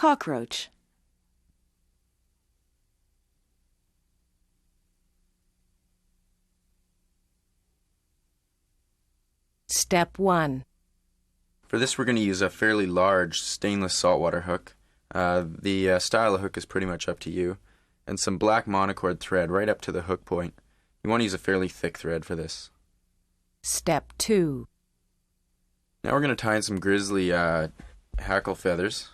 Cockroach. Step 1. For this, we're going to use a fairly large stainless saltwater hook. The style of hook is pretty much up to you. And some black monocord thread right up to the hook point. You want to use a fairly thick thread for this. Step 2. Now we're going to tie in some grizzly hackle feathers,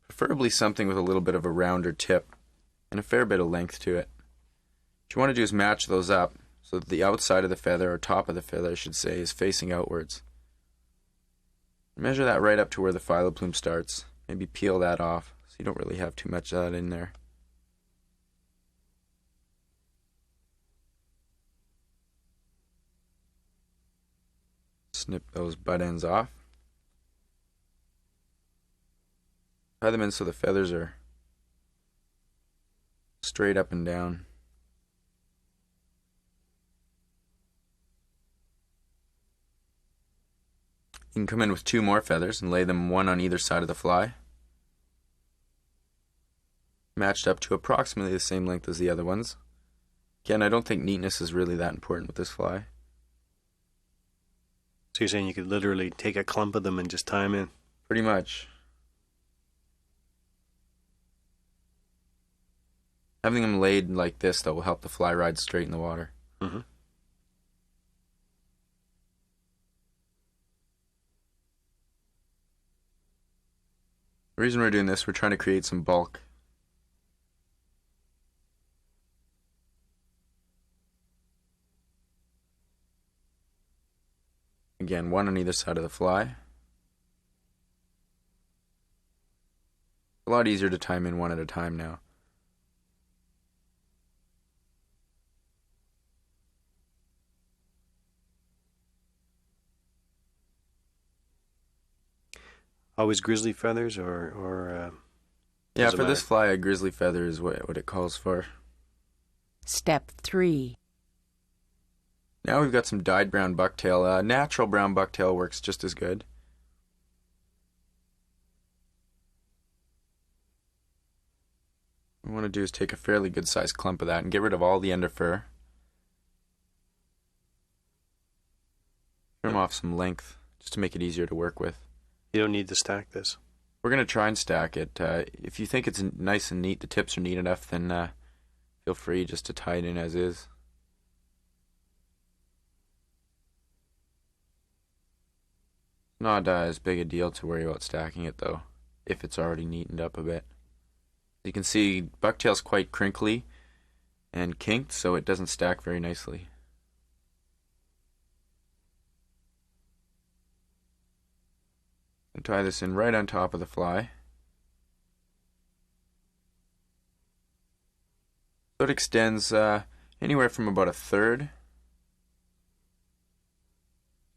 preferably something with a little bit of a rounder tip and a fair bit of length to it. What you want to do is match those up so that the outside of the feather, or top of the feather I should say, is facing outwards. Measure that right up to where the phyllo plume starts. Maybe peel that off so you don't really have too much of that in there. Snip those butt ends off. Tie them in so the feathers are straight up and down. You can come in with 2 more feathers and lay them one on either side of the fly, matched up to approximately the same length as the other ones. Again, I don't think neatness is really that important with this fly. So you're saying you could literally take a clump of them and just tie them in? Pretty much. Having them laid like this, though, will help the fly ride straight in the water. Mm-hmm. The reason we're doing this, we're trying to create some bulk. Again, one on either side of the fly. A lot easier to tie them in one at a time now. Always grizzly feathers or yeah, for this fly, a grizzly feather is what it calls for. Step 3. Now we've got some dyed brown bucktail. Natural brown bucktail works just as good. What we want to do is take a fairly good sized clump of that and get rid of all the underfur. Trim off some length just to make it easier to work with. You don't need to stack this. We're going to try and stack it. If you think it's nice and neat, the tips are neat enough, then feel free just to tie it in as is. Not as big a deal to worry about stacking it, though, if it's already neatened up a bit. You can see bucktail's quite crinkly and kinked, so it doesn't stack very nicely. And tie this in right on top of the fly. So it extends anywhere from about 1/3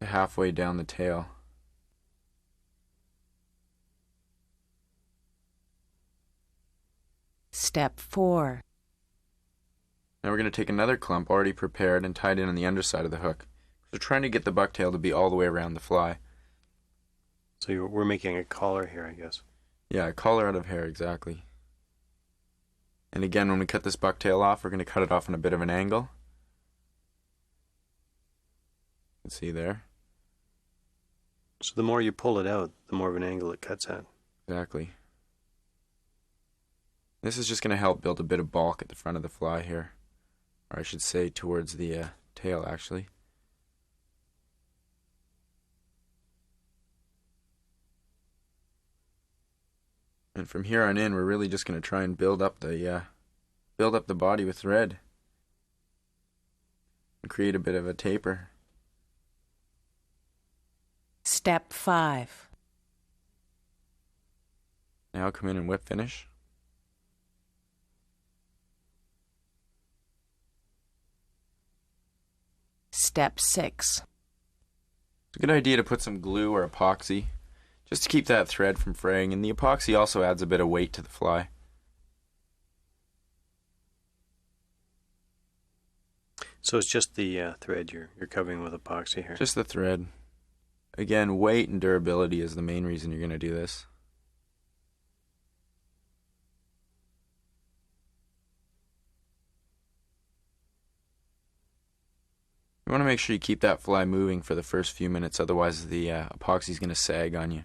to halfway down the tail. Step 4. Now we're going to take another clump already prepared and tied in on the underside of the hook. So we're trying to get the bucktail to be all the way around the fly. So we're making a collar here, I guess. Yeah, a collar out of hair, exactly. And again, when we cut this bucktail off, we're going to cut it off on a bit of an angle. You can see there. So the more you pull it out, the more of an angle it cuts at. Exactly. This is just going to help build a bit of bulk at the front of the fly here. Or I should say towards the tail, actually. And from here on in, we're really just going to try and build up the body with thread and create a bit of a taper. Step 5. Now come in and whip finish. Step 6. It's a good idea to put some glue or epoxy just to keep that thread from fraying, and the epoxy also adds a bit of weight to the fly. So it's just the thread you're covering with epoxy here? Just the thread. Again, weight and durability is the main reason you're going to do this. You want to make sure you keep that fly moving for the first few minutes, otherwise the epoxy is going to sag on you.